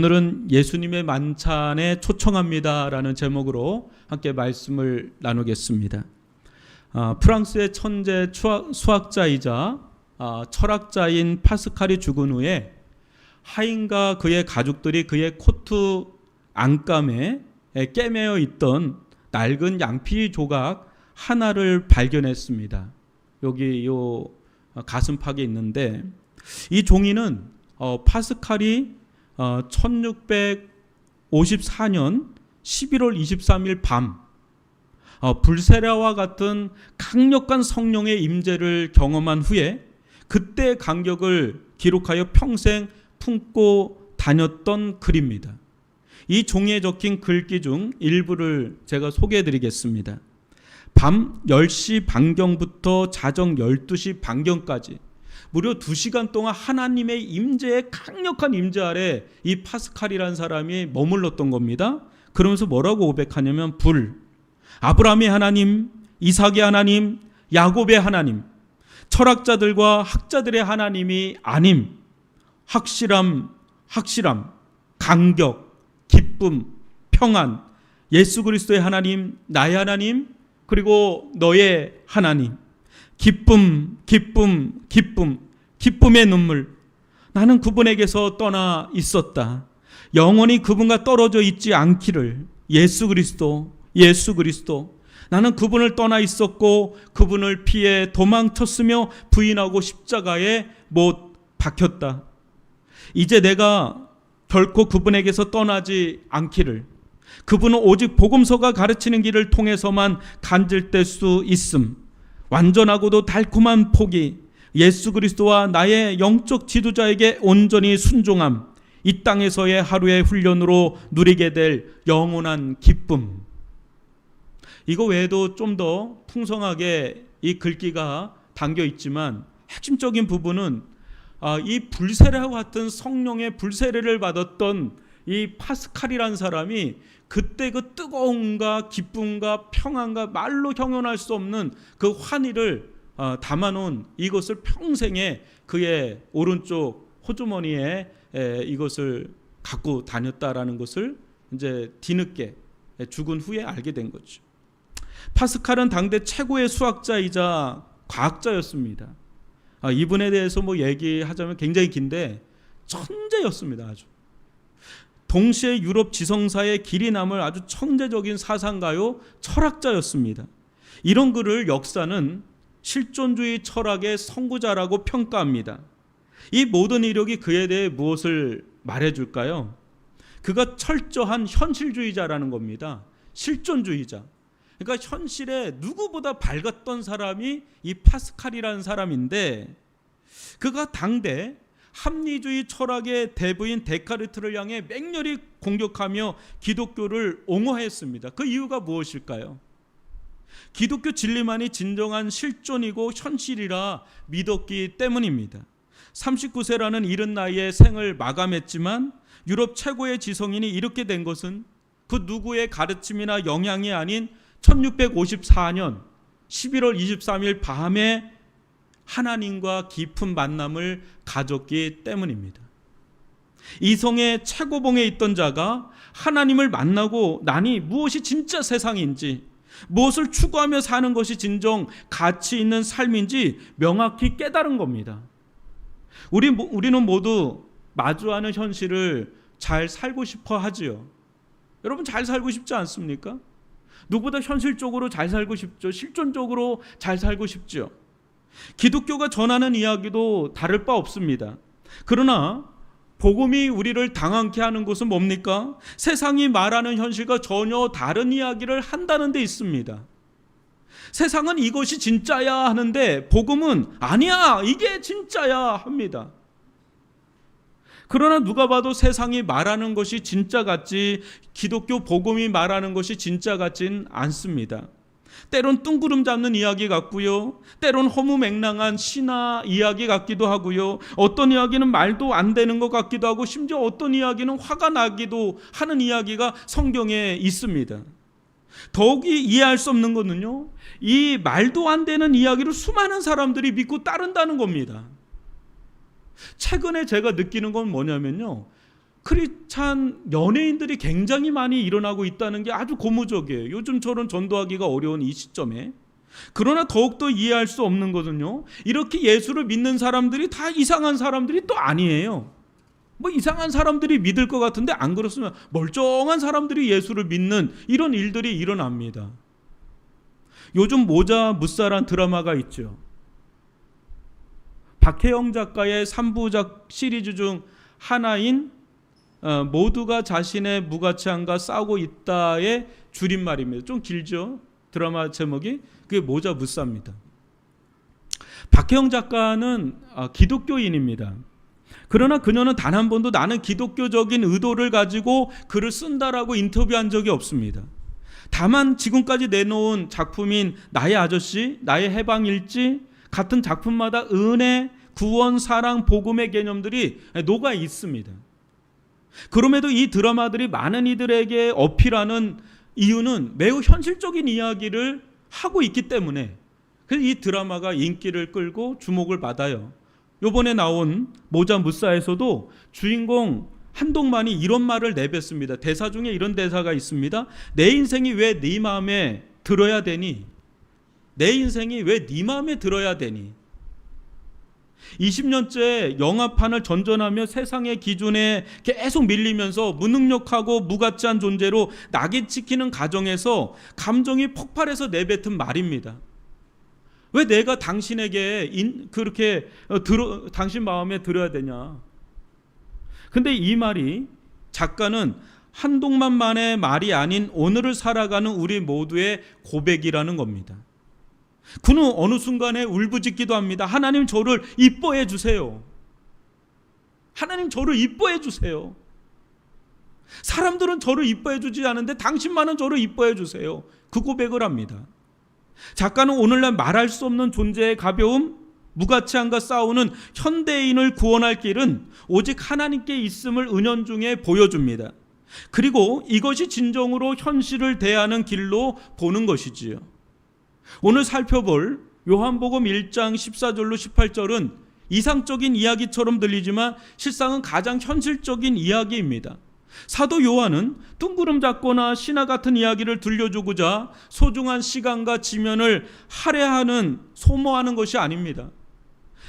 오늘은 예수님의 만찬에 초청합니다라는 제목으로 함께 말씀을 나누겠습니다. 프랑스의 천재 수학자이자 철학자인 파스칼이 죽은 후에 하인과 그의 가족들이 그의 코트 안감에 꿰매어 있던 낡은 양피 조각 하나를 발견했습니다. 여기 요 가슴팍에 있는데, 이 종이는 파스칼이 1654년 11월 23일 밤 불세라와 같은 강력한 성령의 임재를 경험한 후에 그때의 감격을 기록하여 평생 품고 다녔던 글입니다. 이 종이에 적힌 글귀 중 일부를 제가 소개해 드리겠습니다. 밤 10시 반경부터 자정 12시 반경까지 무려 2시간 동안 하나님의 임재의 강력한 임재 아래 이 파스칼이라는 사람이 머물렀던 겁니다. 그러면서 뭐라고 고백하냐면, 아브라함의 하나님, 이삭의 하나님, 야곱의 하나님, 철학자들과 학자들의 하나님이 아님, 확실함, 감격, 기쁨, 평안, 예수 그리스도의 하나님, 나의 하나님, 그리고 너의 하나님, 기쁨의 눈물. 나는 그분에게서 떠나 있었다. 영원히 그분과 떨어져 있지 않기를. 예수 그리스도. 나는 그분을 떠나 있었고 그분을 피해 도망쳤으며 부인하고 십자가에 못 박혔다. 이제 내가 결코 그분에게서 떠나지 않기를. 그분은 오직 복음서가 가르치는 길을 통해서만 간질될 수 있음. 완전하고도 달콤한 포기, 예수 그리스도와 나의 영적 지도자에게 온전히 순종함, 이 땅에서의 하루의 훈련으로 누리게 될 영원한 기쁨. 이거 외에도 좀 더 풍성하게 이 글귀가 담겨 있지만, 핵심적인 부분은 이 불세례와 같은 성령의 불세례를 받았던 이 파스칼이라는 사람이 그때 그 뜨거움과 기쁨과 평안과 말로 형용할 수 없는 그 환희를 담아놓은 이것을 평생에 그의 오른쪽 호주머니에 이것을 갖고 다녔다라는 것을 이제 뒤늦게 죽은 후에 알게 된 거죠. 파스칼은 당대 최고의 수학자이자 과학자였습니다. 이분에 대해서 얘기하자면 굉장히 긴데 천재였습니다. 아주. 동시에 유럽 지성사의 길이 남을 아주 천재적인 사상가요, 철학자였습니다. 이런 그를 역사는 실존주의 철학의 선구자라고 평가합니다. 이 모든 이력이 그에 대해 무엇을 말해줄까요? 그가 철저한 현실주의자라는 겁니다. 실존주의자. 그러니까 현실에 누구보다 밝았던 사람이 이 파스칼이라는 사람인데, 그가 당대 합리주의 철학의 대부인 데카르트를 향해 맹렬히 공격하며 기독교를 옹호했습니다. 그 이유가 무엇일까요? 기독교 진리만이 진정한 실존이고 현실이라 믿었기 때문입니다. 39세라는 이른 나이에 생을 마감했지만 유럽 최고의 지성인이 이렇게 된 것은 그 누구의 가르침이나 영향이 아닌 1654년 11월 23일 밤에 하나님과 깊은 만남을 가졌기 때문입니다. 이성의 최고봉에 있던 자가 하나님을 만나고 나니 무엇이 진짜 세상인지, 무엇을 추구하며 사는 것이 진정 가치 있는 삶인지 명확히 깨달은 겁니다. 우리는 모두 마주하는 현실을 잘 살고 싶어 하지요. 여러분, 잘 살고 싶지 않습니까? 누구보다 현실적으로 잘 살고 싶죠. 실존적으로 잘 살고 싶죠. 기독교가 전하는 이야기도 다를 바 없습니다. 그러나 복음이 우리를 당황케 하는 것은 뭡니까? 세상이 말하는 현실과 전혀 다른 이야기를 한다는 데 있습니다. 세상은 이것이 진짜야 하는데 복음은 아니야, 이게 진짜야 합니다. 그러나 누가 봐도 세상이 말하는 것이 진짜 같지 기독교 복음이 말하는 것이 진짜 같진 않습니다. 때론 뜬구름 잡는 이야기 같고요, 때론 허무맹랑한 신화 이야기 같기도 하고요, 어떤 이야기는 말도 안 되는 것 같기도 하고, 심지어 어떤 이야기는 화가 나기도 하는 이야기가 성경에 있습니다. 더욱이 이해할 수 없는 것은요, 이 말도 안 되는 이야기를 수많은 사람들이 믿고 따른다는 겁니다. 최근에 제가 느끼는 건 뭐냐면요, 크리스찬 연예인들이 굉장히 많이 일어나고 있다는 게 아주 고무적이에요. 요즘처럼 전도하기가 어려운 이 시점에. 그러나 더욱더 이해할 수 없는 것은요, 이렇게 예수를 믿는 사람들이 다 이상한 사람들이 또 아니에요. 뭐 이상한 사람들이 믿을 것 같은데 안 그렇으면 멀쩡한 사람들이 예수를 믿는 이런 일들이 일어납니다. 요즘 모자 무사란 드라마가 있죠. 박혜영 작가의 3부작 시리즈 중 하나인 모두가 자신의 무가치함과 싸우고 있다의 줄임말입니다. 좀 길죠? 드라마 제목이. 그게 모자 무사입니다. 박혜영 작가는 기독교인입니다. 그러나 그녀는 단 한 번도 나는 기독교적인 의도를 가지고 글을 쓴다라고 인터뷰한 적이 없습니다. 다만 지금까지 내놓은 작품인 나의 아저씨, 나의 해방일지 같은 작품마다 은혜, 구원, 사랑, 복음의 개념들이 녹아 있습니다. 그럼에도 이 드라마들이 많은 이들에게 어필하는 이유는 매우 현실적인 이야기를 하고 있기 때문에 그래서 이 드라마가 인기를 끌고 주목을 받아요. 요번에 나온 모자 무사에서도 주인공 한동만이 이런 말을 내뱉습니다. 대사 중에 이런 대사가 있습니다. 내 인생이 왜 네 마음에 들어야 되니? 내 인생이 왜 네 마음에 들어야 되니? 20년째 영화판을 전전하며 세상의 기준에 계속 밀리면서 무능력하고 무가치한 존재로 낙인 찍히는 가정에서 감정이 폭발해서 내뱉은 말입니다. 왜 내가 당신에게 그렇게 당신 마음에 들어야 되냐? 근데 이 말이 작가는 한동만만의 말이 아닌 오늘을 살아가는 우리 모두의 고백이라는 겁니다. 그는 어느 순간에 울부짖기도 합니다. 하나님 저를 이뻐해 주세요. 하나님 저를 이뻐해 주세요. 사람들은 저를 이뻐해 주지 않는데 당신만은 저를 이뻐해 주세요. 그 고백을 합니다. 작가는 오늘날 말할 수 없는 존재의 가벼움, 무가치함과 싸우는 현대인을 구원할 길은 오직 하나님께 있음을 은연중에 보여줍니다. 그리고 이것이 진정으로 현실을 대하는 길로 보는 것이지요. 오늘 살펴볼 요한복음 1장 14절로 18절은 이상적인 이야기처럼 들리지만 실상은 가장 현실적인 이야기입니다. 사도 요한은 뚱구름 잡거나 신화 같은 이야기를 들려주고자 소중한 시간과 지면을 할애하는 소모하는 것이 아닙니다.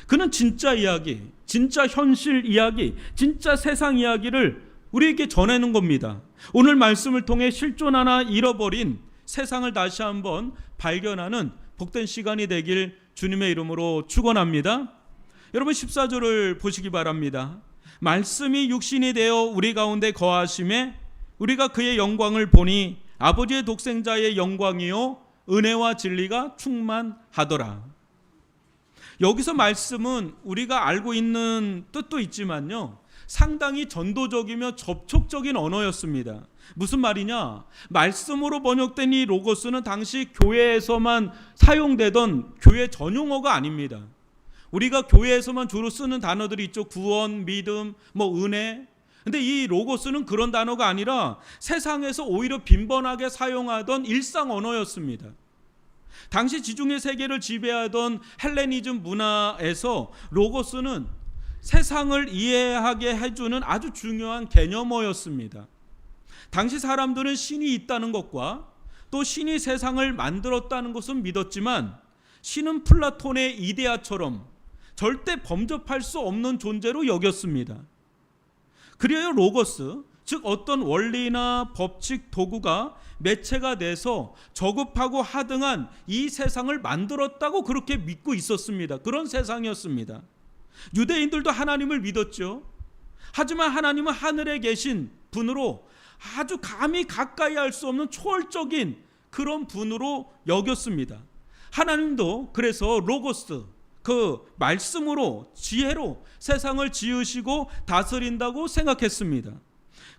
그는 진짜 이야기, 진짜 현실 이야기, 진짜 세상 이야기를 우리에게 전하는 겁니다. 오늘 말씀을 통해 실존하나 잃어버린 세상을 다시 한번 발견하는 복된 시간이 되길 주님의 이름으로 축원합니다. 여러분 14절을 보시기 바랍니다. 말씀이 육신이 되어 우리 가운데 거하심에 우리가 그의 영광을 보니 아버지의 독생자의 영광이요 은혜와 진리가 충만하더라. 여기서 말씀은 우리가 알고 있는 뜻도 있지만요, 상당히 전도적이며 접촉적인 언어였습니다. 무슨 말이냐? 말씀으로 번역된 이 로고스는 당시 교회에서만 사용되던 교회 전용어가 아닙니다. 우리가 교회에서만 주로 쓰는 단어들이 있죠. 구원, 믿음, 은혜. 근데 이 로고스는 그런 단어가 아니라 세상에서 오히려 빈번하게 사용하던 일상 언어였습니다. 당시 지중해 세계를 지배하던 헬레니즘 문화에서 로고스는 세상을 이해하게 해주는 아주 중요한 개념어였습니다. 당시 사람들은 신이 있다는 것과 또 신이 세상을 만들었다는 것은 믿었지만 신은 플라톤의 이데아처럼 절대 범접할 수 없는 존재로 여겼습니다. 그래야 로고스, 즉 어떤 원리나 법칙, 도구가 매체가 돼서 저급하고 하등한 이 세상을 만들었다고 그렇게 믿고 있었습니다. 그런 세상이었습니다. 유대인들도 하나님을 믿었죠. 하지만 하나님은 하늘에 계신 분으로 아주 감히 가까이 할 수 없는 초월적인 그런 분으로 여겼습니다. 하나님도 그래서 로고스, 그 말씀으로 지혜로 세상을 지으시고 다스린다고 생각했습니다.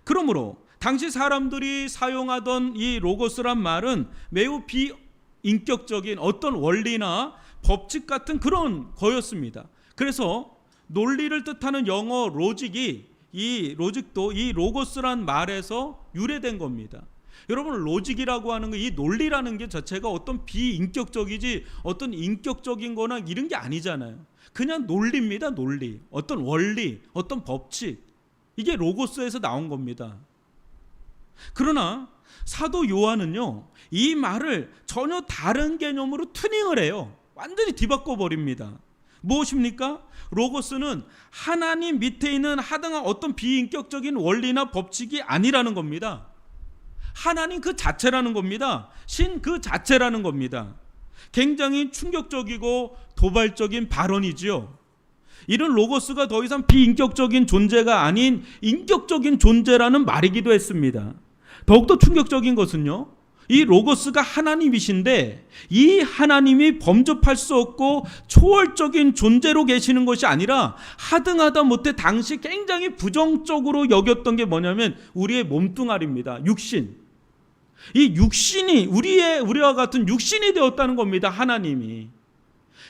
그러므로 당시 사람들이 사용하던 이 로고스란 말은 매우 비인격적인 어떤 원리나 법칙 같은 그런 거였습니다. 그래서 논리를 뜻하는 영어 로직이 이 로직도 이 로고스란 말에서 유래된 겁니다. 여러분 로직이라고 하는 거, 이 논리라는 게 자체가 어떤 비인격적이지 어떤 인격적인 거나 이런 게 아니잖아요. 그냥 논리입니다. 논리, 어떤 원리, 어떤 법칙. 이게 로고스에서 나온 겁니다. 그러나 사도 요한은요, 이 말을 전혀 다른 개념으로 튜닝을 해요. 완전히 뒤바꿔 버립니다. 무엇입니까? 로고스는 하나님 밑에 있는 하등한 어떤 비인격적인 원리나 법칙이 아니라는 겁니다. 하나님 그 자체라는 겁니다. 신 그 자체라는 겁니다. 굉장히 충격적이고 도발적인 발언이지요. 이런 로고스가 더 이상 비인격적인 존재가 아닌 인격적인 존재라는 말이기도 했습니다. 더욱더 충격적인 것은요, 이 로고스가 하나님이신데 이 하나님이 범접할 수 없고 초월적인 존재로 계시는 것이 아니라 하등하다 못해 당시 굉장히 부정적으로 여겼던 게 뭐냐면 우리의 몸뚱아리입니다. 육신. 이 육신이 우리와 같은 육신이 되었다는 겁니다. 하나님이.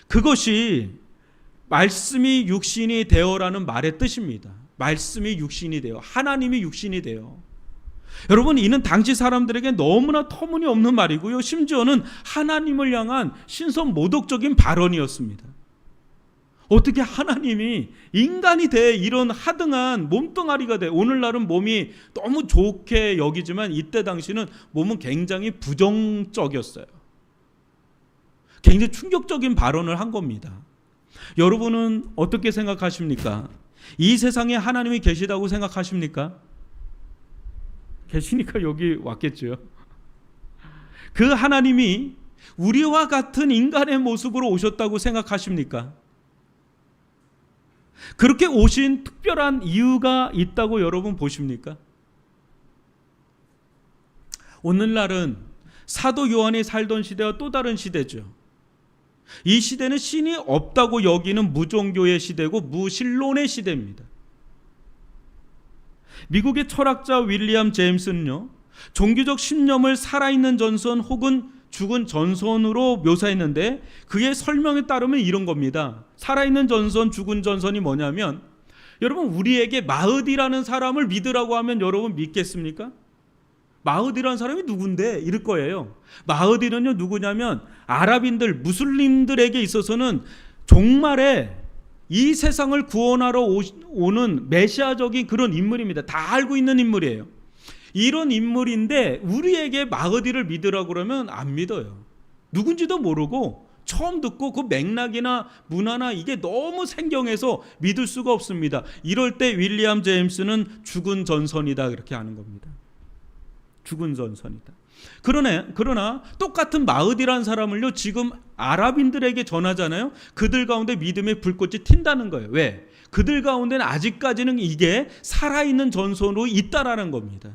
그것이 말씀이 육신이 되어라는 말의 뜻입니다. 말씀이 육신이 되어, 하나님이 육신이 되어. 여러분, 이는 당시 사람들에게 너무나 터무니없는 말이고요, 심지어는 하나님을 향한 신선 모독적인 발언이었습니다. 어떻게 하나님이 인간이 돼 이런 하등한 몸뚱아리가 돼. 오늘날은 몸이 너무 좋게 여기지만 이때 당시는 몸은 굉장히 부정적이었어요. 굉장히 충격적인 발언을 한 겁니다. 여러분은 어떻게 생각하십니까? 이 세상에 하나님이 계시다고 생각하십니까? 계시니까 여기 왔겠죠. 그 하나님이 우리와 같은 인간의 모습으로 오셨다고 생각하십니까? 그렇게 오신 특별한 이유가 있다고 여러분 보십니까? 오늘날은 사도 요한이 살던 시대와 또 다른 시대죠. 이 시대는 신이 없다고 여기는 무종교의 시대고 무신론의 시대입니다. 미국의 철학자 윌리엄 제임스는요, 종교적 신념을 살아있는 전선 혹은 죽은 전선으로 묘사했는데 그의 설명에 따르면 이런 겁니다. 살아있는 전선, 죽은 전선이 뭐냐면, 여러분, 우리에게 마흐디라는 사람을 믿으라고 하면 여러분 믿겠습니까? 마흐디라는 사람이 누군데? 이럴 거예요. 마흐디는요, 누구냐면 아랍인들, 무슬림들에게 있어서는 종말에 이 세상을 구원하러 오는 메시아적인 그런 인물입니다. 다 알고 있는 인물이에요. 이런 인물인데 우리에게 마흐디를 믿으라고 그러면 안 믿어요. 누군지도 모르고 처음 듣고 그 맥락이나 문화나 이게 너무 생경해서 믿을 수가 없습니다. 이럴 때 윌리엄 제임스는 죽은 전선이다 그렇게 하는 겁니다. 죽은 전선이다. 그러나 똑같은 마흐디라는 사람을요, 지금 아랍인들에게 전하잖아요. 그들 가운데 믿음의 불꽃이 튄다는 거예요. 왜? 그들 가운데는 아직까지는 이게 살아있는 전선으로 있다라는 겁니다.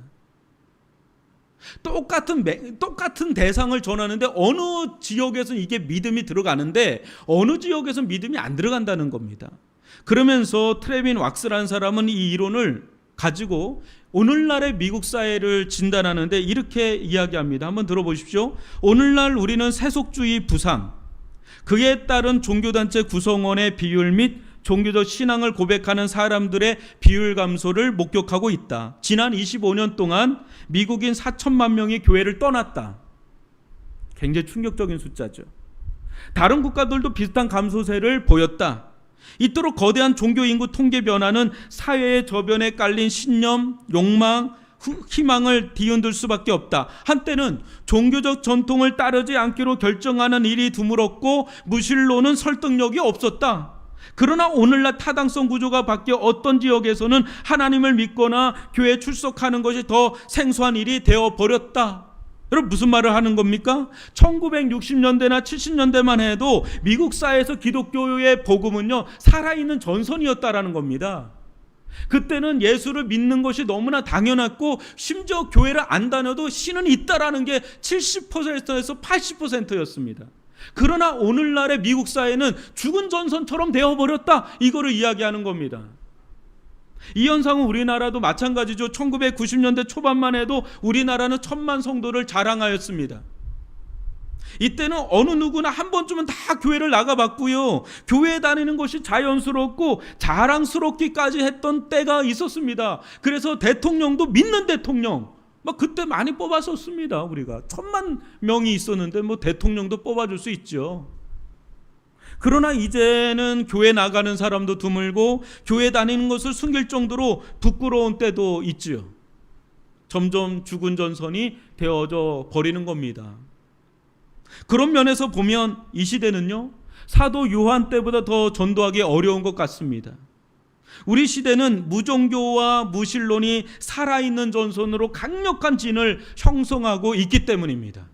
똑같은 대상을 전하는데 어느 지역에서는 이게 믿음이 들어가는데 어느 지역에서는 믿음이 안 들어간다는 겁니다. 그러면서 트레빈 왁스라는 사람은 이 이론을 가지고 오늘날의 미국 사회를 진단하는데 이렇게 이야기합니다. 한번 들어보십시오. 오늘날 우리는 세속주의 부상, 그에 따른 종교단체 구성원의 비율 및 종교적 신앙을 고백하는 사람들의 비율 감소를 목격하고 있다. 지난 25년 동안 미국인 4천만 명이 교회를 떠났다. 굉장히 충격적인 숫자죠. 다른 국가들도 비슷한 감소세를 보였다. 이토록 거대한 종교 인구 통계 변화는 사회의 저변에 깔린 신념, 욕망, 희망을 뒤흔들 수밖에 없다. 한때는 종교적 전통을 따르지 않기로 결정하는 일이 드물었고 무신론은 설득력이 없었다. 그러나 오늘날 타당성 구조가 바뀌어 어떤 지역에서는 하나님을 믿거나 교회에 출석하는 것이 더 생소한 일이 되어버렸다. 여러분, 무슨 말을 하는 겁니까? 1960년대나 70년대만 해도 미국 사회에서 기독교의 복음은요, 살아있는 전선이었다라는 겁니다. 그때는 예수를 믿는 것이 너무나 당연했고 심지어 교회를 안 다녀도 신은 있다라는 게 70%에서 80%였습니다. 그러나 오늘날의 미국 사회는 죽은 전선처럼 되어버렸다, 이거를 이야기하는 겁니다. 이 현상은 우리나라도 마찬가지죠. 1990년대 초반만 해도 우리나라는 1,000만 성도를 자랑하였습니다. 이때는 어느 누구나 한 번쯤은 다 교회를 나가봤고요, 교회에 다니는 것이 자연스럽고 자랑스럽기까지 했던 때가 있었습니다. 그래서 대통령도 믿는 대통령 막 그때 많이 뽑았었습니다. 우리가 1,000만 명이 있었는데 뭐 대통령도 뽑아줄 수 있죠. 그러나 이제는 교회 나가는 사람도 드물고 교회 다니는 것을 숨길 정도로 부끄러운 때도 있지요. 점점 죽은 전선이 되어져 버리는 겁니다. 그런 면에서 보면 이 시대는요, 사도 요한 때보다 더 전도하기 어려운 것 같습니다. 우리 시대는 무종교와 무신론이 살아있는 전선으로 강력한 진을 형성하고 있기 때문입니다.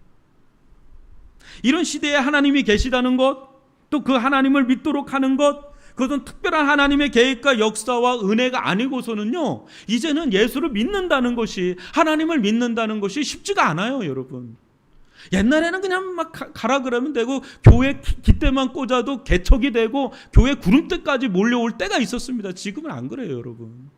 이런 시대에 하나님이 계시다는 것, 또 그 하나님을 믿도록 하는 것, 그것은 특별한 하나님의 계획과 역사와 은혜가 아니고서는요, 이제는 예수를 믿는다는 것이, 하나님을 믿는다는 것이 쉽지가 않아요, 여러분. 옛날에는 그냥 막 가라 그러면 되고, 교회 깃대만 꽂아도 개척이 되고, 교회 구름대까지 몰려올 때가 있었습니다. 지금은 안 그래요, 여러분.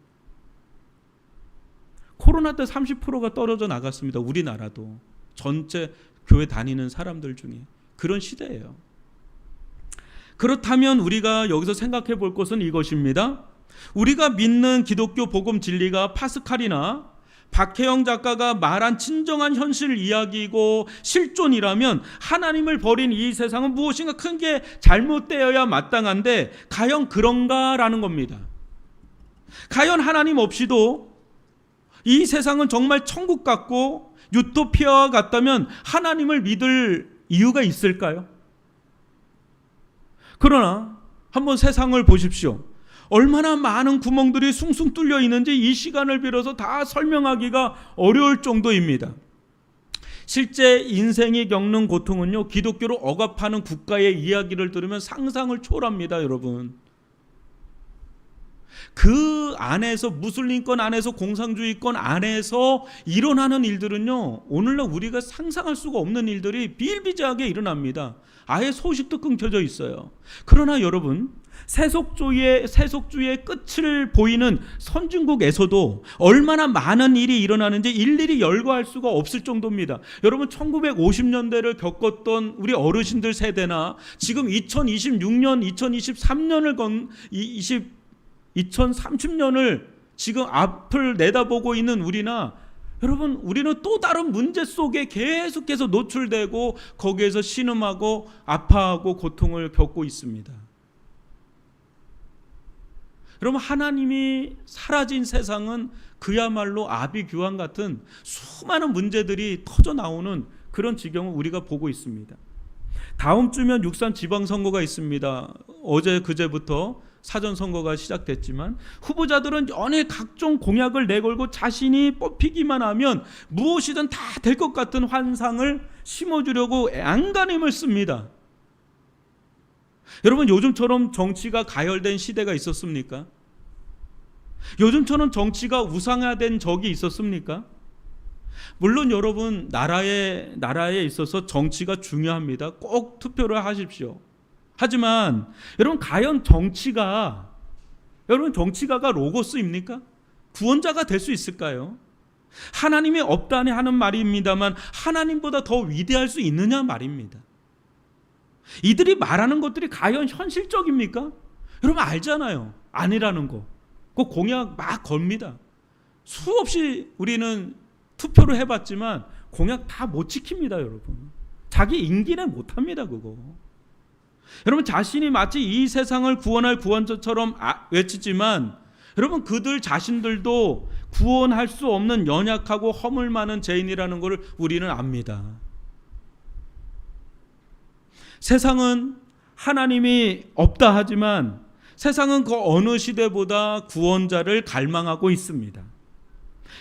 코로나 때 30%가 떨어져 나갔습니다. 우리나라도. 전체 교회 다니는 사람들 중에. 그런 시대예요. 그렇다면 우리가 여기서 생각해 볼 것은 이것입니다. 우리가 믿는 기독교 복음 진리가 파스칼이나 박혜영 작가가 말한 진정한 현실 이야기이고 실존이라면 하나님을 버린 이 세상은 무엇인가 큰 게 잘못되어야 마땅한데 과연 그런가라는 겁니다. 과연 하나님 없이도 이 세상은 정말 천국 같고 유토피아와 같다면 하나님을 믿을 이유가 있을까요? 그러나 한번 세상을 보십시오. 얼마나 많은 구멍들이 숭숭 뚫려 있는지 이 시간을 빌어서 다 설명하기가 어려울 정도입니다. 실제 인생이 겪는 고통은요, 기독교로 억압하는 국가의 이야기를 들으면 상상을 초월합니다, 여러분. 그 안에서, 무슬림권 안에서, 공산주의권 안에서 일어나는 일들은요, 오늘날 우리가 상상할 수가 없는 일들이 비일비재하게 일어납니다. 아예 소식도 끊겨져 있어요. 그러나 여러분, 세속주의의 끝을 보이는 선진국에서도 얼마나 많은 일이 일어나는지 일일이 열거할 수가 없을 정도입니다. 여러분, 1950년대를 겪었던 우리 어르신들 세대나 지금 2026년, 2023년을 2030년을 지금 앞을 내다보고 있는 우리나, 여러분, 우리는 또 다른 문제 속에 계속해서 노출되고 거기에서 신음하고 아파하고 고통을 겪고 있습니다. 여러분, 하나님이 사라진 세상은 그야말로 아비규환 같은 수많은 문제들이 터져 나오는 그런 지경을 우리가 보고 있습니다. 다음 주면 육산 지방선거가 있습니다. 어제 그제부터 사전선거가 시작됐지만 후보자들은 연일 각종 공약을 내걸고 자신이 뽑히기만 하면 무엇이든 다 될 것 같은 환상을 심어주려고 안간힘을 씁니다. 여러분, 요즘처럼 정치가 가열된 시대가 있었습니까? 요즘처럼 정치가 우상화된 적이 있었습니까? 물론 여러분, 나라에 있어서 정치가 중요합니다. 꼭 투표를 하십시오. 하지만 여러분, 과연 정치가가 로고스입니까? 구원자가 될 수 있을까요? 하나님이 없다니 하는 말입니다만 하나님보다 더 위대할 수 있느냐 말입니다. 이들이 말하는 것들이 과연 현실적입니까? 여러분 알잖아요. 아니라는 거. 그 공약 막 겁니다. 수없이 우리는 투표를 해봤지만 공약 다 못 지킵니다, 여러분. 자기 임기는 못합니다, 그거. 여러분, 자신이 마치 이 세상을 구원할 구원자처럼 외치지만 여러분, 그들 자신들도 구원할 수 없는 연약하고 허물 많은 죄인이라는 것을 우리는 압니다. 세상은 하나님이 없다 하지만 세상은 그 어느 시대보다 구원자를 갈망하고 있습니다.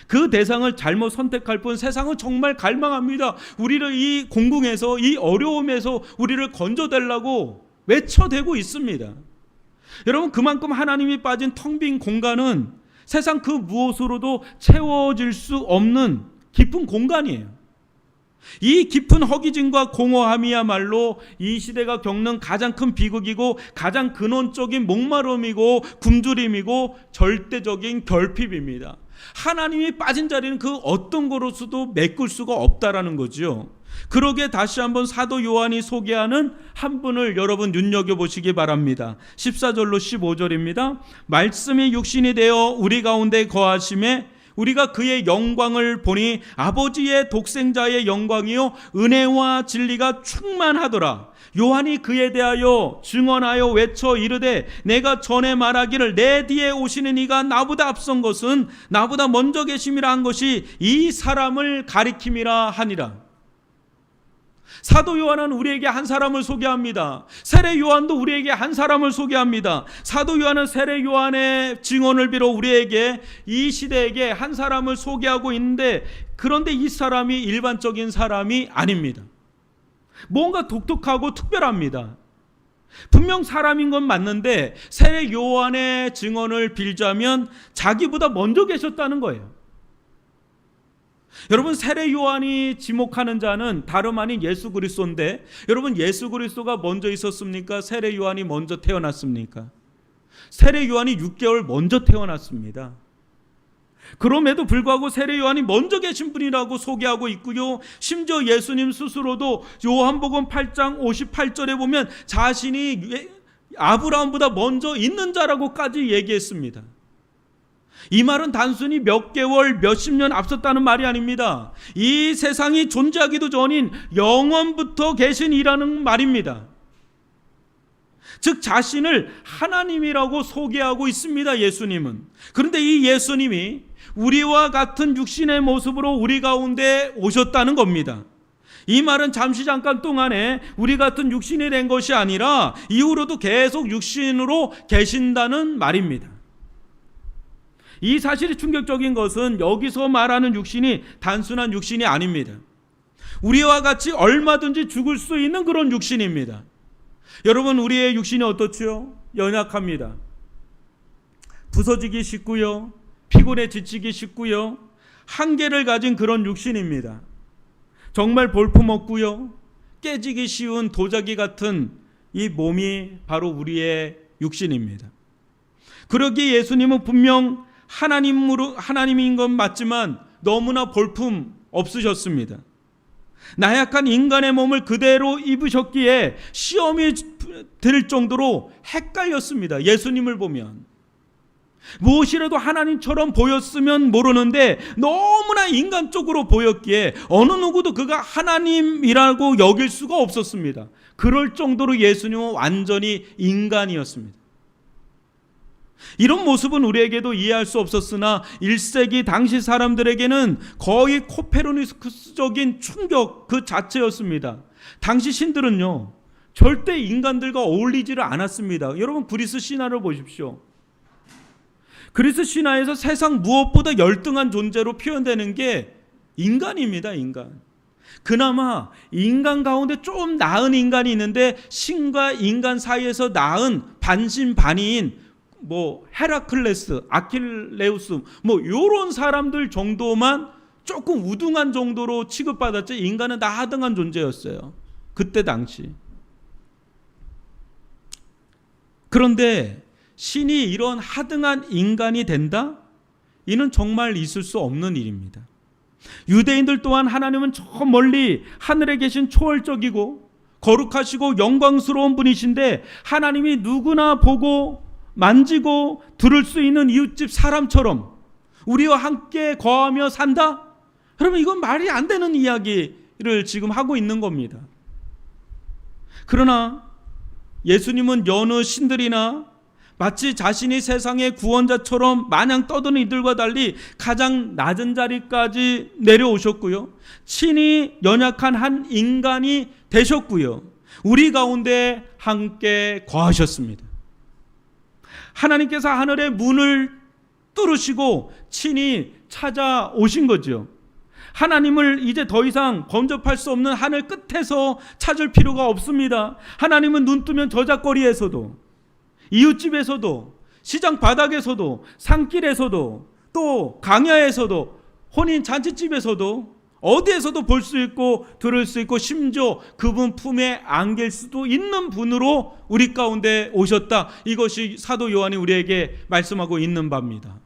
그 대상을 잘못 선택할 뿐 세상은 정말 갈망합니다. 우리를 이 공궁에서, 이 어려움에서 우리를 건져내려고 외쳐대고 있습니다. 여러분, 그만큼 하나님이 빠진 텅 빈 공간은 세상 그 무엇으로도 채워질 수 없는 깊은 공간이에요. 이 깊은 허기짐과 공허함이야말로 이 시대가 겪는 가장 큰 비극이고 가장 근원적인 목마름이고 굶주림이고 절대적인 결핍입니다. 하나님이 빠진 자리는 그 어떤 것으로서도 메꿀 수가 없다라는 거죠. 그러기에 다시 한번 사도 요한이 소개하는 한 분을 여러분 눈여겨보시기 바랍니다. 14절로 15절입니다. 말씀이 육신이 되어 우리 가운데 거하심에 우리가 그의 영광을 보니 아버지의 독생자의 영광이요 은혜와 진리가 충만하더라. 요한이 그에 대하여 증언하여 외쳐 이르되 내가 전에 말하기를 내 뒤에 오시는 이가 나보다 앞선 것은 나보다 먼저 계심이라 한 것이 이 사람을 가리킴이라 하니라. 사도 요한은 우리에게 한 사람을 소개합니다. 세례 요한도 우리에게 한 사람을 소개합니다. 사도 요한은 세례 요한의 증언을 빌어 우리에게 이 시대에게 한 사람을 소개하고 있는데, 그런데 이 사람이 일반적인 사람이 아닙니다. 뭔가 독특하고 특별합니다. 분명 사람인 건 맞는데 세례 요한의 증언을 빌자면 자기보다 먼저 계셨다는 거예요. 여러분, 세례 요한이 지목하는 자는 다름 아닌 예수 그리스도인데, 여러분, 예수 그리스도가 먼저 있었습니까? 세례 요한이 먼저 태어났습니까? 세례 요한이 6개월 먼저 태어났습니다. 그럼에도 불구하고 세례 요한이 먼저 계신 분이라고 소개하고 있고요. 심지어 예수님 스스로도 요한복음 8장 58절에 보면 자신이 아브라함보다 먼저 있는 자라고까지 얘기했습니다. 이 말은 단순히 몇 개월, 몇십 년 앞섰다는 말이 아닙니다. 이 세상이 존재하기도 전인 영원부터 계신 이라는 말입니다. 즉 자신을 하나님이라고 소개하고 있습니다. 예수님은. 그런데 이 예수님이 우리와 같은 육신의 모습으로 우리 가운데 오셨다는 겁니다. 이 말은 잠시 잠깐 동안에 우리 같은 육신이 된 것이 아니라 이후로도 계속 육신으로 계신다는 말입니다. 이 사실이 충격적인 것은 여기서 말하는 육신이 단순한 육신이 아닙니다. 우리와 같이 얼마든지 죽을 수 있는 그런 육신입니다. 여러분, 우리의 육신이 어떻죠? 연약합니다. 부서지기 쉽고요, 피곤에 지치기 쉽고요, 한계를 가진 그런 육신입니다. 정말 볼품없고요, 깨지기 쉬운 도자기 같은 이 몸이 바로 우리의 육신입니다. 그러기에 예수님은 분명 하나님인 건 맞지만 너무나 볼품 없으셨습니다. 나약한 인간의 몸을 그대로 입으셨기에 시험이 들 정도로 헷갈렸습니다. 예수님을 보면 무엇이라도 하나님처럼 보였으면 모르는데 너무나 인간적으로 보였기에 어느 누구도 그가 하나님이라고 여길 수가 없었습니다. 그럴 정도로 예수님은 완전히 인간이었습니다. 이런 모습은 우리에게도 이해할 수 없었으나 1세기 당시 사람들에게는 거의 코페르니쿠스적인 충격 그 자체였습니다. 당시 신들은요, 절대 인간들과 어울리지를 않았습니다. 여러분, 그리스 신화를 보십시오. 그리스 신화에서 세상 무엇보다 열등한 존재로 표현되는 게 인간입니다. 인간. 그나마 인간 가운데 좀 나은 인간이 있는데 신과 인간 사이에서 나은 반신반의인 헤라클레스, 아킬레우스 요런 사람들 정도만 조금 우등한 정도로 취급받았지, 인간은 다 하등한 존재였어요. 그때 당시. 그런데 신이 이런 하등한 인간이 된다? 이는 정말 있을 수 없는 일입니다. 유대인들 또한 하나님은 저 멀리 하늘에 계신 초월적이고 거룩하시고 영광스러운 분이신데 하나님이 누구나 보고 만지고 들을 수 있는 이웃집 사람처럼 우리와 함께 거하며 산다? 여러분, 이건 말이 안 되는 이야기를 지금 하고 있는 겁니다. 그러나 예수님은 여느 신들이나 마치 자신이 세상의 구원자처럼 마냥 떠드는 이들과 달리 가장 낮은 자리까지 내려오셨고요, 친히 연약한 한 인간이 되셨고요, 우리 가운데 함께 거하셨습니다. 하나님께서 하늘의 문을 뚫으시고 친히 찾아오신 거죠. 하나님을 이제 더 이상 범접할 수 없는 하늘 끝에서 찾을 필요가 없습니다. 하나님은 눈 뜨면 저작거리에서도, 이웃집에서도, 시장 바닥에서도, 산길에서도, 또 강야에서도, 혼인 잔치집에서도, 어디에서도 볼 수 있고 들을 수 있고 심지어 그분 품에 안길 수도 있는 분으로 우리 가운데 오셨다. 이것이 사도 요한이 우리에게 말씀하고 있는 바입니다.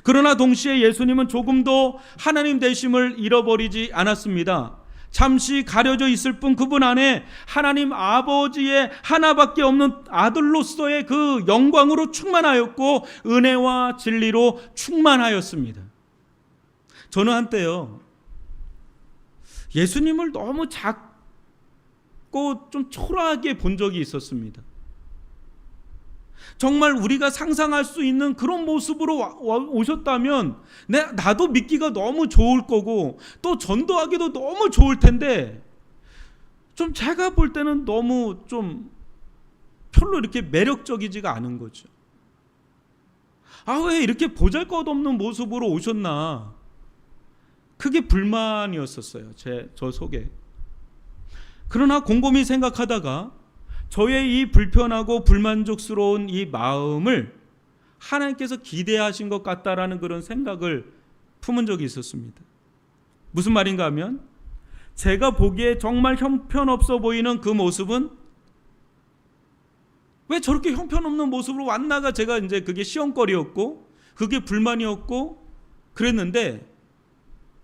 그러나 동시에 예수님은 조금도 하나님 되심을 잃어버리지 않았습니다. 잠시 가려져 있을 뿐 그분 안에 하나님 아버지의 하나밖에 없는 아들로서의 그 영광으로 충만하였고 은혜와 진리로 충만하였습니다. 저는 한때요, 예수님을 너무 작고 좀 초라하게 본 적이 있었습니다. 정말 우리가 상상할 수 있는 그런 모습으로 오셨다면 나도 믿기가 너무 좋을 거고 또 전도하기도 너무 좋을 텐데, 좀 제가 볼 때는 너무 좀 별로 이렇게 매력적이지가 않은 거죠. 왜 이렇게 보잘것없는 모습으로 오셨나, 그게 불만이었었어요, 저 속에. 그러나 곰곰이 생각하다가 저의 이 불편하고 불만족스러운 이 마음을 하나님께서 기대하신 것 같다라는 그런 생각을 품은 적이 있었습니다. 무슨 말인가 하면, 제가 보기에 정말 형편없어 보이는 그 모습은 왜 저렇게 형편없는 모습으로 왔나가 제가 이제 그게 시험거리였고 그게 불만이었고 그랬는데,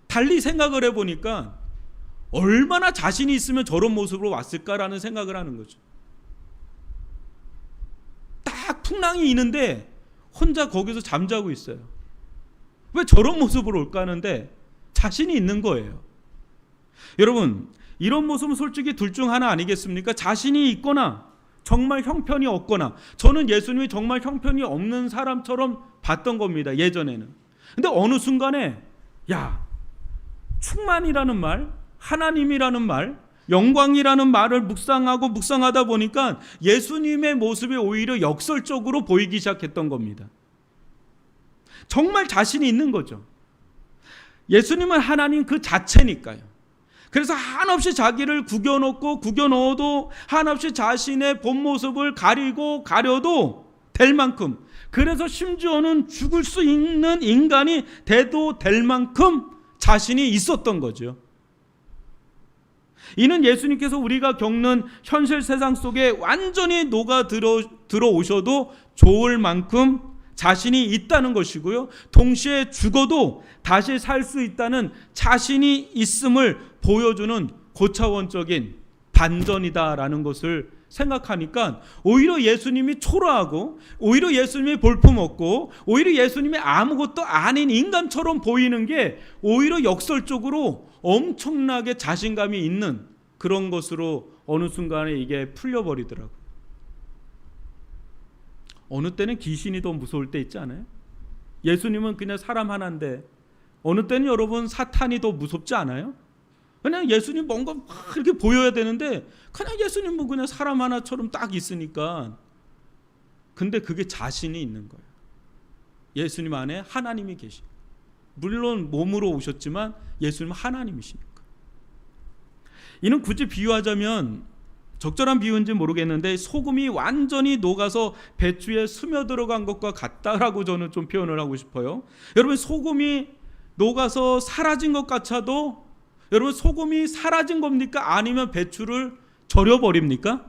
달리 생각을 해보니까 얼마나 자신이 있으면 저런 모습으로 왔을까라는 생각을 하는 거죠. 딱 풍랑이 있는데 혼자 거기서 잠자고 있어요. 왜 저런 모습으로 올까 하는데 자신이 있는 거예요. 여러분, 이런 모습은 솔직히 둘 중 하나 아니겠습니까? 자신이 있거나 정말 형편이 없거나. 저는 예수님이 정말 형편이 없는 사람처럼 봤던 겁니다, 예전에는. 근데 어느 순간에 충만이라는 말, 하나님이라는 말, 영광이라는 말을 묵상하다 보니까 예수님의 모습이 오히려 역설적으로 보이기 시작했던 겁니다. 정말 자신이 있는 거죠. 예수님은 하나님 그 자체니까요. 그래서 한없이 자기를 구겨넣어도 한없이 자신의 본 모습을 가려도 될 만큼, 그래서 심지어는 죽을 수 있는 인간이 돼도 될 만큼 자신이 있었던 거죠. 이는 예수님께서 우리가 겪는 현실 세상 속에 완전히 녹아 들어오셔도 좋을 만큼 자신이 있다는 것이고요, 동시에 죽어도 다시 살 수 있다는 자신이 있음을 보여주는 고차원적인 반전이다라는 것을 생각하니까 오히려 예수님이 초라하고 오히려 예수님이 볼품없고 오히려 예수님이 아무것도 아닌 인간처럼 보이는 게 오히려 역설적으로 엄청나게 자신감이 있는 그런 것으로 어느 순간에 이게 풀려버리더라고요. 어느 때는 귀신이 더 무서울 때 있지 않아요? 예수님은 그냥 사람 하나인데 어느 때는 여러분 사탄이 더 무섭지 않아요? 그냥 예수님 뭔가 막 이렇게 보여야 되는데 그냥 예수님은 그냥 사람 하나처럼 딱 있으니까. 근데 그게 자신이 있는 거예요. 예수님 안에 하나님이 계시고, 물론 몸으로 오셨지만 예수님은 하나님이시니까. 이는 굳이 비유하자면, 적절한 비유인지 모르겠는데 소금이 완전히 녹아서 배추에 스며들어간 것과 같다라고 저는 좀 표현을 하고 싶어요. 여러분, 소금이 녹아서 사라진 것 같아도 여러분, 소금이 사라진 겁니까? 아니면 배추를 절여버립니까?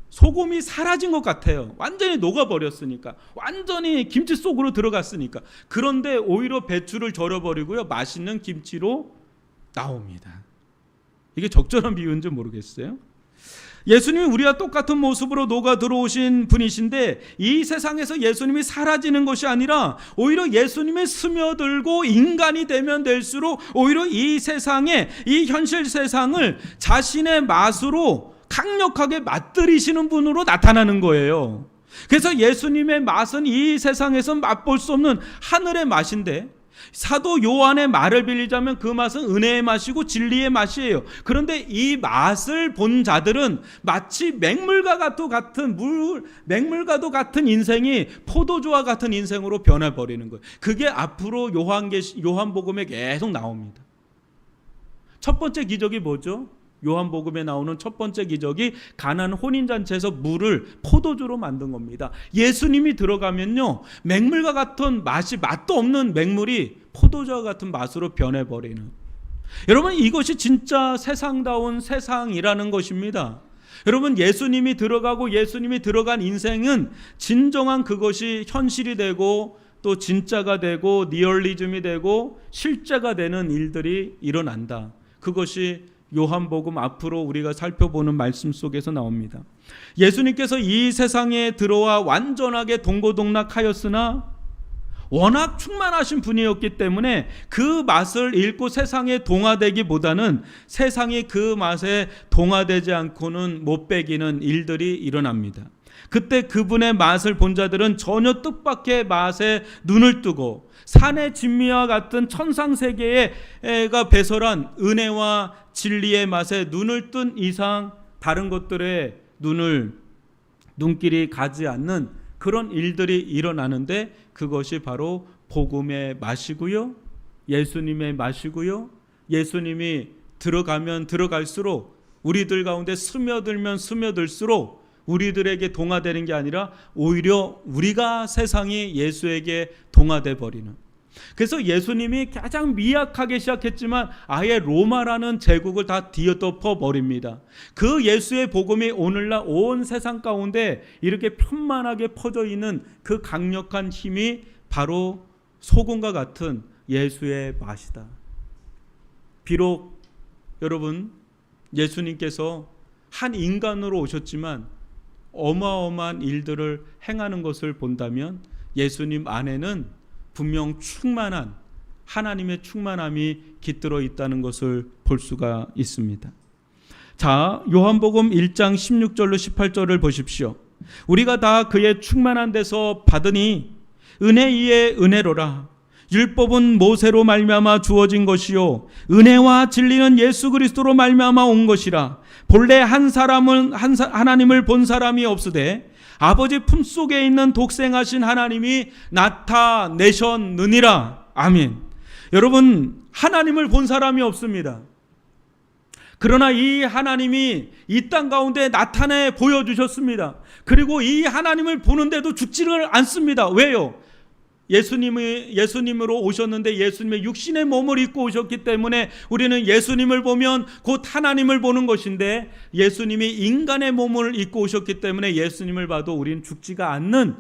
소금이 사라진 것 같아요. 완전히 녹아버렸으니까, 완전히 김치 속으로 들어갔으니까. 그런데 오히려 배추를 절여버리고요, 맛있는 김치로 나옵니다. 이게 적절한 비유인지 모르겠어요. 예수님이 우리와 똑같은 모습으로 녹아 들어오신 분이신데, 이 세상에서 예수님이 사라지는 것이 아니라 오히려 예수님이 스며들고 인간이 되면 될수록 오히려 이 세상에, 이 현실 세상을 자신의 맛으로 강력하게 맛들이시는 분으로 나타나는 거예요. 그래서 예수님의 맛은 이 세상에서 맛볼 수 없는 하늘의 맛인데, 사도 요한의 말을 빌리자면 그 맛은 은혜의 맛이고 진리의 맛이에요. 그런데 이 맛을 본 자들은 마치 맹물과도 같은 인생이 포도주와 같은 인생으로 변해버리는 거예요. 그게 앞으로 요한복음에 계속 나옵니다. 첫 번째 기적이 뭐죠? 요한복음에 나오는 첫 번째 기적이 가나안 혼인잔치에서 물을 포도주로 만든 겁니다. 예수님이 들어가면요, 맹물과 같은 맛도 없는 맹물이 포도주와 같은 맛으로 변해버리는. 여러분, 이것이 진짜 세상다운 세상이라는 것입니다. 여러분, 예수님이 들어가고 예수님이 들어간 인생은 진정한 그것이 현실이 되고 또 진짜가 되고 리얼리즘이 되고 실제가 되는 일들이 일어난다. 그것이 요한복음 앞으로 우리가 살펴보는 말씀 속에서 나옵니다. 예수님께서 이 세상에 들어와 완전하게 동고동락하였으나 워낙 충만하신 분이었기 때문에 그 맛을 잃고 세상에 동화되기보다는 세상이 그 맛에 동화되지 않고는 못 배기는 일들이 일어납니다. 그때 그분의 맛을 본 자들은 전혀 뜻밖의 맛에 눈을 뜨고 산의 진미와 같은 천상세계가 배설한 은혜와 진리의 맛에 눈을 뜬 이상 다른 것들에 눈길이 가지 않는 그런 일들이 일어나는데, 그것이 바로 복음의 맛이고요, 예수님의 맛이고요, 예수님이 들어가면 들어갈수록 우리들 가운데 스며들면 스며들수록 우리들에게 동화되는 게 아니라 오히려 우리가 세상이 예수에게 동화돼 버리는. 그래서 예수님이 가장 미약하게 시작했지만 아예 로마라는 제국을 다 뒤덮어 버립니다. 그 예수의 복음이 오늘날 온 세상 가운데 이렇게 편만하게 퍼져 있는 그 강력한 힘이 바로 소금과 같은 예수의 맛이다. 비록 여러분, 예수님께서 한 인간으로 오셨지만 어마어마한 일들을 행하는 것을 본다면 예수님 안에는 분명 충만한 하나님의 충만함이 깃들어 있다는 것을 볼 수가 있습니다. 자, 요한복음 1장 16절로 18절을 보십시오. 우리가 다 그의 충만한 데서 받으니 은혜 위에 은혜로라. 율법은 모세로 말미암아 주어진 것이요 은혜와 진리는 예수 그리스도로 말미암아 온 것이라. 본래 한 사람은 하나님을 본 사람이 없으되 아버지 품속에 있는 독생하신 하나님이 나타내셨느니라. 아멘. 여러분, 하나님을 본 사람이 없습니다. 그러나 이 하나님이 이 땅 가운데 나타내 보여주셨습니다. 그리고 이 하나님을 보는데도 죽지를 않습니다. 왜요? 예수님으로 오셨는데 예수님의 육신의 몸을 입고 오셨기 때문에 우리는 예수님을 보면 곧 하나님을 보는 것인데, 예수님이 인간의 몸을 입고 오셨기 때문에 예수님을 봐도 우리는 죽지가 않는,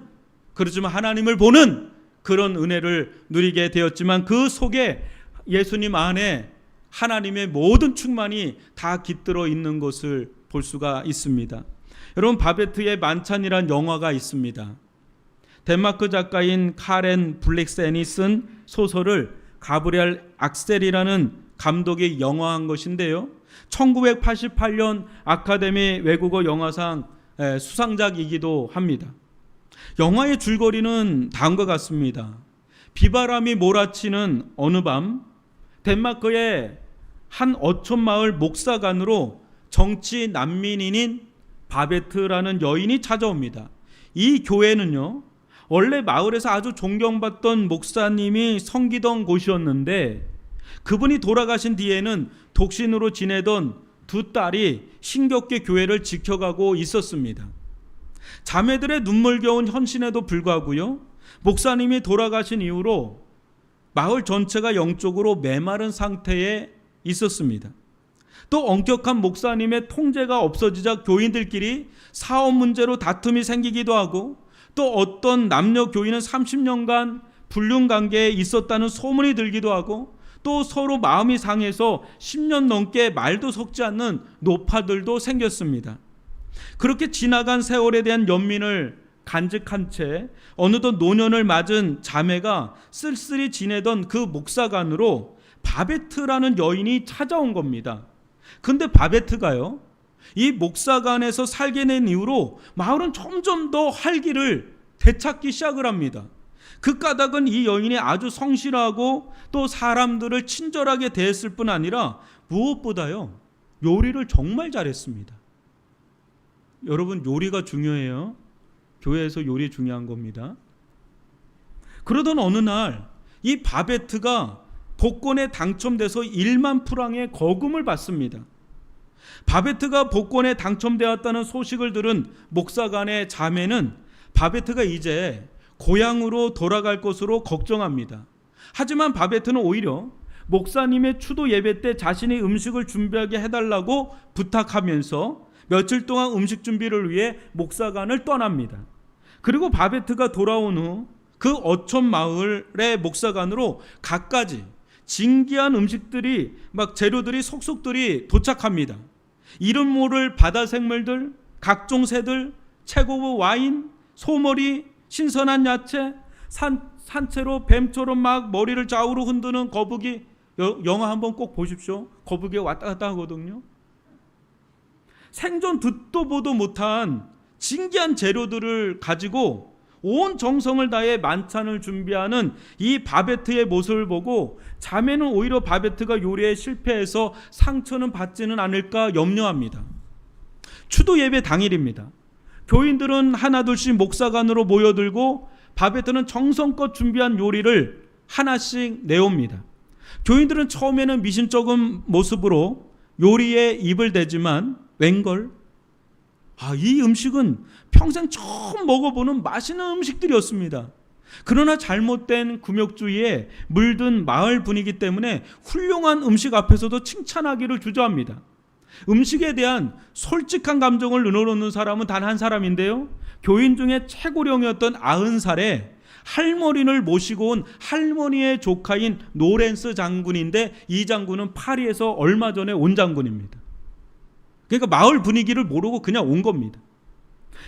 그렇지만 하나님을 보는 그런 은혜를 누리게 되었지만 그 속에 예수님 안에 하나님의 모든 충만이 다 깃들어 있는 것을 볼 수가 있습니다. 여러분, 바베트의 만찬이란 영화가 있습니다. 덴마크 작가인 카렌 블랙센이 쓴 소설을 가브리엘 악셀이라는 감독이 영화한 것인데요, 1988년 아카데미 외국어 영화상 수상작이기도 합니다. 영화의 줄거리는 다음과 같습니다. 비바람이 몰아치는 어느 밤 덴마크의 한 어촌마을 목사관으로 정치 난민인 바베트라는 여인이 찾아옵니다. 이 교회는요, 원래 마을에서 아주 존경받던 목사님이 섬기던 곳이었는데 그분이 돌아가신 뒤에는 독신으로 지내던 두 딸이 신겹게 교회를 지켜가고 있었습니다. 자매들의 눈물겨운 헌신에도 불구하고요, 목사님이 돌아가신 이후로 마을 전체가 영적으로 메마른 상태에 있었습니다. 또 엄격한 목사님의 통제가 없어지자 교인들끼리 사업 문제로 다툼이 생기기도 하고, 또 어떤 남녀 교인은 30년간 불륜관계에 있었다는 소문이 들기도 하고, 또 서로 마음이 상해서 10년 넘게 말도 섞지 않는 노파들도 생겼습니다. 그렇게 지나간 세월에 대한 연민을 간직한 채 어느덧 노년을 맞은 자매가 쓸쓸히 지내던 그 목사관으로 바베트라는 여인이 찾아온 겁니다. 근데 바베트가요, 이 목사관에서 살게 된 이후로 마을은 점점 더 활기를 되찾기 시작을 합니다. 그 까닭은 이 여인이 아주 성실하고 또 사람들을 친절하게 대했을 뿐 아니라 무엇보다요, 요리를 정말 잘했습니다. 여러분, 요리가 중요해요. 교회에서 요리 중요한 겁니다. 그러던 어느 날 이 바베트가 복권에 당첨돼서 1만 프랑의 거금을 받습니다. 바베트가 복권에 당첨되었다는 소식을 들은 목사관의 자매는 바베트가 이제 고향으로 돌아갈 것으로 걱정합니다. 하지만 바베트는 오히려 목사님의 추도 예배 때 자신이 음식을 준비하게 해달라고 부탁하면서 며칠 동안 음식 준비를 위해 목사관을 떠납니다. 그리고 바베트가 돌아온 후 그 어촌 마을의 목사관으로 갖가지 진귀한 음식들이 재료들이 속속들이 도착합니다. 이름 모를 바다 생물들, 각종 새들, 최고급 와인, 소머리, 신선한 야채, 산채로 뱀처럼 막 머리를 좌우로 흔드는 거북이, 영화 한번 꼭 보십시오. 거북이가 왔다 갔다 하거든요. 생전 듣도 보도 못한 진귀한 재료들을 가지고 온 정성을 다해 만찬을 준비하는 이 바베트의 모습을 보고 자매는 오히려 바베트가 요리에 실패해서 상처는 받지는 않을까 염려합니다. 추도 예배 당일입니다. 교인들은 하나둘씩 목사관으로 모여들고 바베트는 정성껏 준비한 요리를 하나씩 내옵니다. 교인들은 처음에는 미심쩍은 모습으로 요리에 입을 대지만 웬걸? 이 음식은 평생 처음 먹어보는 맛있는 음식들이었습니다. 그러나 잘못된 금욕주의에 물든 마을 분위기 때문에 훌륭한 음식 앞에서도 칭찬하기를 주저합니다. 음식에 대한 솔직한 감정을 늘어놓는 사람은 단 한 사람인데요, 교인 중에 최고령이었던 90살에 할머니를 모시고 온 할머니의 조카인 노렌스 장군인데, 이 장군은 파리에서 얼마 전에 온 장군입니다. 그러니까 마을 분위기를 모르고 그냥 온 겁니다.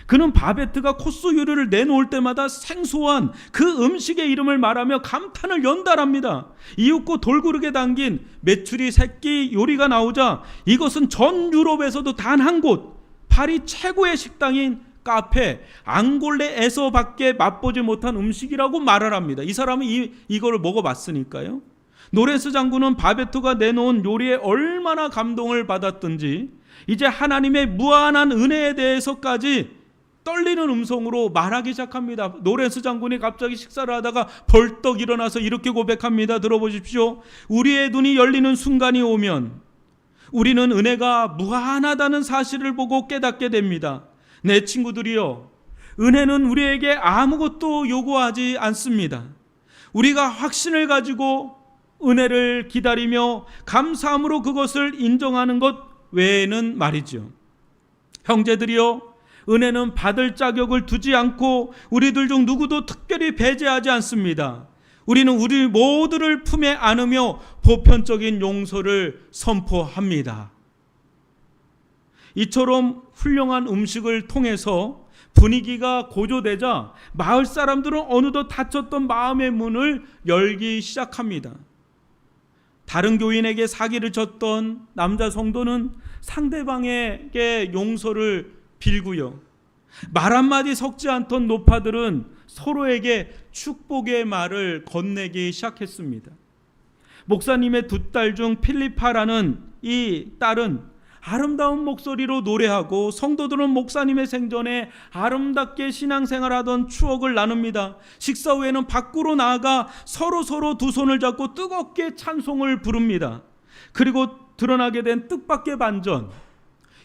그는 바베트가 코스 요리를 내놓을 때마다 생소한 그 음식의 이름을 말하며 감탄을 연달합니다. 이윽고 돌구르게 담긴 메추리 새끼 요리가 나오자 이것은 전 유럽에서도 단 한 곳, 파리 최고의 식당인 카페 앙골레에서밖에 맛보지 못한 음식이라고 말을 합니다. 이 사람은 이거를 먹어봤으니까요. 노렌스 장군은 바베트가 내놓은 요리에 얼마나 감동을 받았든지 이제 하나님의 무한한 은혜에 대해서까지 떨리는 음성으로 말하기 시작합니다. 노렌스 장군이 갑자기 식사를 하다가 벌떡 일어나서 이렇게 고백합니다. 들어보십시오. 우리의 눈이 열리는 순간이 오면 우리는 은혜가 무한하다는 사실을 보고 깨닫게 됩니다. 내 친구들이여, 은혜는 우리에게 아무것도 요구하지 않습니다. 우리가 확신을 가지고 은혜를 기다리며 감사함으로 그것을 인정하는 것 외에는 말이죠. 형제들이여, 은혜는 받을 자격을 두지 않고 우리들 중 누구도 특별히 배제하지 않습니다. 우리는 우리 모두를 품에 안으며 보편적인 용서를 선포합니다. 이처럼 훌륭한 음식을 통해서 분위기가 고조되자 마을 사람들은 어느덧 닫혔던 마음의 문을 열기 시작합니다. 다른 교인에게 사기를 쳤던 남자 성도는 상대방에게 용서를 빌고요, 말 한마디 섞지 않던 노파들은 서로에게 축복의 말을 건네기 시작했습니다. 목사님의 두 딸 중 필리파라는 이 딸은 아름다운 목소리로 노래하고, 성도들은 목사님의 생전에 아름답게 신앙생활하던 추억을 나눕니다. 식사 후에는 밖으로 나아가 서로 두 손을 잡고 뜨겁게 찬송을 부릅니다. 그리고 드러나게 된 뜻밖의 반전,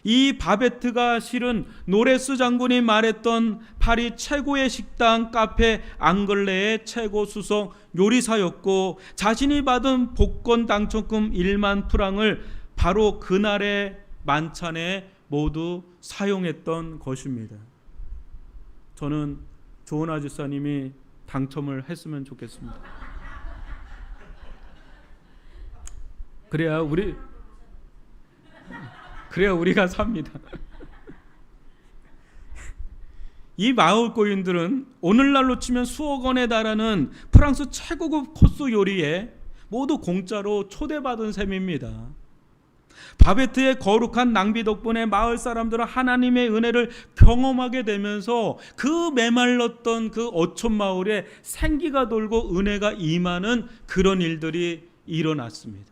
이 바베트가 실은 노레스 장군이 말했던 파리 최고의 식당 카페 앙글레의 최고 수석 요리사였고, 자신이 받은 복권 당첨금 1만 프랑을 바로 그날의 만찬에 모두 사용했던 것입니다. 저는 조은아 집사님이 당첨을 했으면 좋겠습니다. 그래야 우리가 삽니다. 이 마을 고인들은 오늘날로 치면 수억 원에 달하는 프랑스 최고급 코스 요리에 모두 공짜로 초대받은 셈입니다. 바베트의 거룩한 낭비 덕분에 마을 사람들은 하나님의 은혜를 경험하게 되면서 그 메말랐던 그 어촌 마을에 생기가 돌고 은혜가 임하는 그런 일들이 일어났습니다.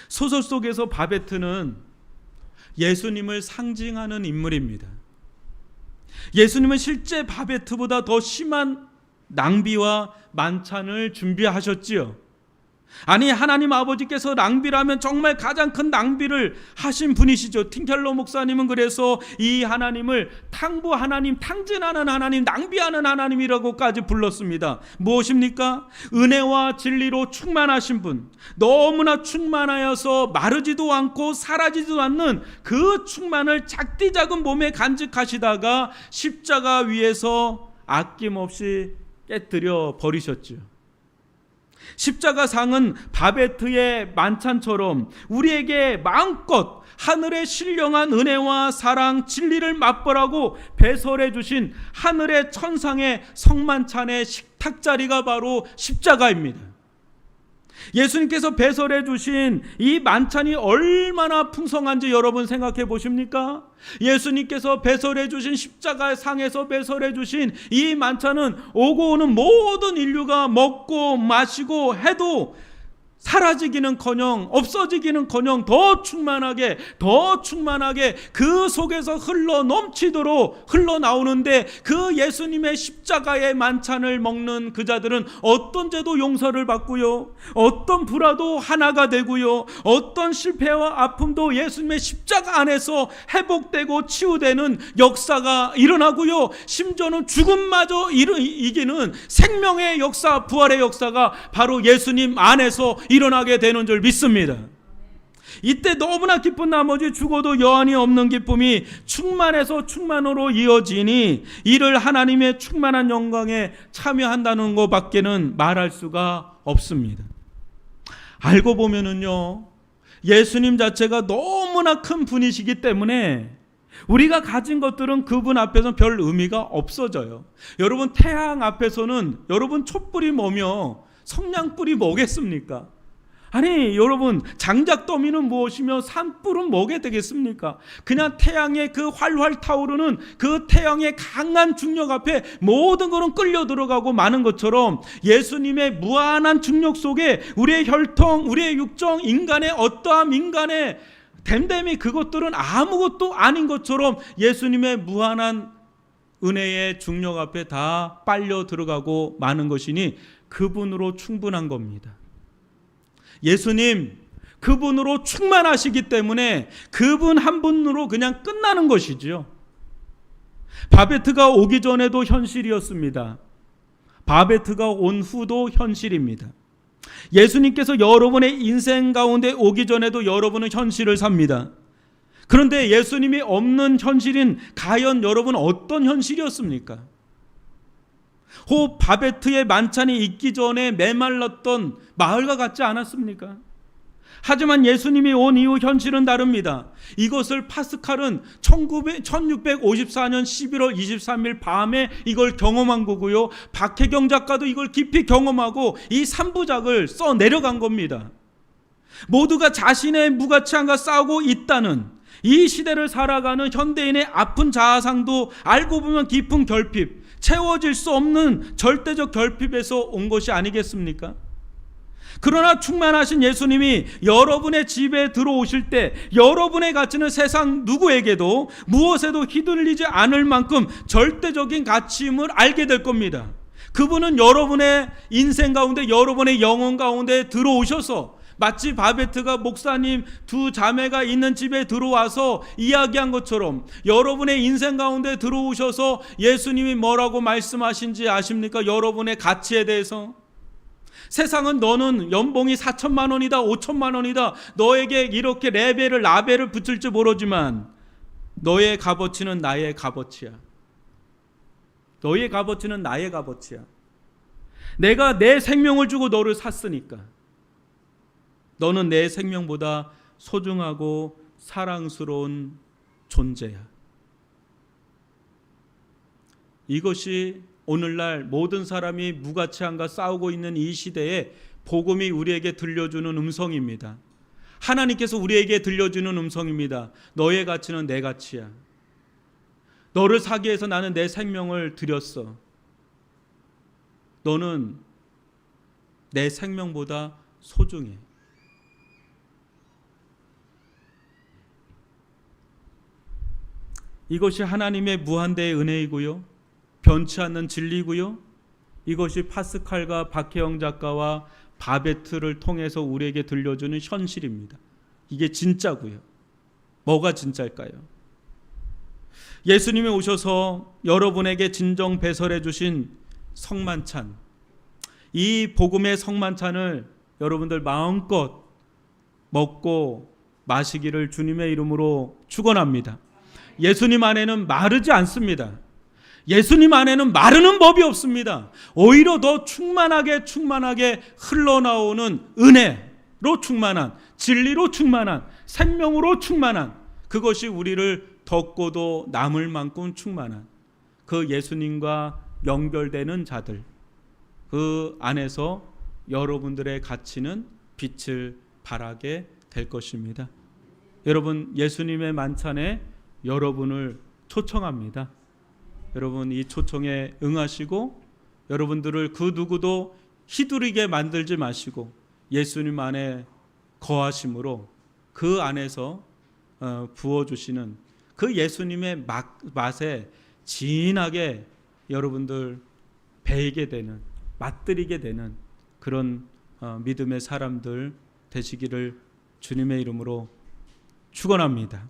소설 속에서 바베트는 예수님을 상징하는 인물입니다. 예수님은 실제 바베트보다 더 심한 낭비와 만찬을 준비하셨지요. 아니, 하나님 아버지께서 낭비라면 정말 가장 큰 낭비를 하신 분이시죠. 틴켈러 목사님은 그래서 이 하나님을 탕부 하나님, 탕진하는 하나님, 낭비하는 하나님이라고까지 불렀습니다. 무엇입니까? 은혜와 진리로 충만하신 분, 너무나 충만하여서 마르지도 않고 사라지지도 않는 그 충만을 작디 작은 몸에 간직하시다가 십자가 위에서 아낌없이 깨뜨려 버리셨죠. 십자가상은 바베트의 만찬처럼 우리에게 마음껏 하늘의 신령한 은혜와 사랑, 진리를 맛보라고 배설해 주신 하늘의 천상의 성만찬의 식탁 자리가 바로 십자가입니다. 예수님께서 배설해 주신 이 만찬이 얼마나 풍성한지 여러분 생각해 보십니까? 예수님께서 배설해 주신 십자가 상에서 배설해 주신 이 만찬은 오고 오는 모든 인류가 먹고 마시고 해도 사라지기는커녕 없어지기는커녕 더 충만하게 그 속에서 흘러 넘치도록 흘러나오는데, 그 예수님의 십자가의 만찬을 먹는 그 자들은 어떤 죄도 용서를 받고요, 어떤 불화도 하나가 되고요, 어떤 실패와 아픔도 예수님의 십자가 안에서 회복되고 치유되는 역사가 일어나고요, 심지어는 죽음마저 이기는 생명의 역사, 부활의 역사가 바로 예수님 안에서 일어나게 되는 줄 믿습니다. 이때 너무나 기쁜 나머지 죽어도 여한이 없는 기쁨이 충만해서 충만으로 이어지니 이를 하나님의 충만한 영광에 참여한다는 것밖에는 말할 수가 없습니다. 알고 보면은요, 예수님 자체가 너무나 큰 분이시기 때문에 우리가 가진 것들은 그분 앞에서는 별 의미가 없어져요. 여러분, 태양 앞에서는 여러분 촛불이 뭐며 성냥불이 뭐겠습니까? 아니 여러분, 장작 더미는 무엇이며 산불은 뭐게 되겠습니까? 그냥 태양의 그 활활 타오르는 그 태양의 강한 중력 앞에 모든 것은 끌려 들어가고 마는 것처럼 예수님의 무한한 중력 속에 우리의 혈통, 우리의 육정, 인간의 어떠함, 인간의 댐댐이, 그것들은 아무것도 아닌 것처럼 예수님의 무한한 은혜의 중력 앞에 다 빨려 들어가고 마는 것이니 그분으로 충분한 겁니다. 예수님 그분으로 충만하시기 때문에 그분 한 분으로 그냥 끝나는 것이죠. 바베트가 오기 전에도 현실이었습니다. 바베트가 온 후도 현실입니다. 예수님께서 여러분의 인생 가운데 오기 전에도 여러분은 현실을 삽니다. 그런데 예수님이 없는 현실인 과연 여러분 어떤 현실이었습니까? 혹 바베트의 만찬이 있기 전에 메말랐던 마을과 같지 않았습니까? 하지만 예수님이 온 이후 현실은 다릅니다. 이것을 파스칼은 1654년 11월 23일 밤에 이걸 경험한 거고요, 박혜경 작가도 이걸 깊이 경험하고 이 3부작을 써 내려간 겁니다. 모두가 자신의 무가치함과 싸우고 있다는 이 시대를 살아가는 현대인의 아픈 자아상도 알고 보면 깊은 결핍, 채워질 수 없는 절대적 결핍에서 온 것이 아니겠습니까? 그러나 충만하신 예수님이 여러분의 집에 들어오실 때 여러분의 가치는 세상 누구에게도 무엇에도 휘둘리지 않을 만큼 절대적인 가치임을 알게 될 겁니다. 그분은 여러분의 인생 가운데, 여러분의 영혼 가운데 들어오셔서 마치 바베트가 목사님 두 자매가 있는 집에 들어와서 이야기한 것처럼 여러분의 인생 가운데 들어오셔서 예수님이 뭐라고 말씀하신지 아십니까? 여러분의 가치에 대해서. 세상은 너는 연봉이 4천만 원이다, 5천만 원이다, 너에게 이렇게 라벨을 붙일지 모르지만 너의 값어치는 나의 값어치야. 너의 값어치는 나의 값어치야. 내가 내 생명을 주고 너를 샀으니까 너는 내 생명보다 소중하고 사랑스러운 존재야. 이것이 오늘날 모든 사람이 무가치함과 싸우고 있는 이 시대에 복음이 우리에게 들려주는 음성입니다. 하나님께서 우리에게 들려주는 음성입니다. 너의 가치는 내 가치야. 너를 사기 위해서 나는 내 생명을 드렸어. 너는 내 생명보다 소중해. 이것이 하나님의 무한대의 은혜이고요, 변치 않는 진리고요, 이것이 파스칼과 박혜영 작가와 바베트를 통해서 우리에게 들려주는 현실입니다. 이게 진짜고요. 뭐가 진짜일까요? 예수님이 오셔서 여러분에게 진정 배설해 주신 성만찬, 이 복음의 성만찬을 여러분들 마음껏 먹고 마시기를 주님의 이름으로 축원합니다. 예수님 안에는 마르지 않습니다. 예수님 안에는 마르는 법이 없습니다. 오히려 더 충만하게 흘러나오는 은혜로 충만한, 진리로 충만한, 생명으로 충만한, 그것이 우리를 덮고도 남을 만큼 충만한 그 예수님과 연결되는 자들, 그 안에서 여러분들의 가치는 빛을 발하게 될 것입니다. 여러분, 예수님의 만찬에 여러분을 초청합니다. 여러분, 이 초청에 응하시고 여러분들을 그 누구도 휘두르게 만들지 마시고 예수님 안에 거하심으로 그 안에서 부어주시는 그 예수님의 맛에 진하게 여러분들 배이게 되는, 맛들이게 되는 그런 믿음의 사람들 되시기를 주님의 이름으로 축원합니다.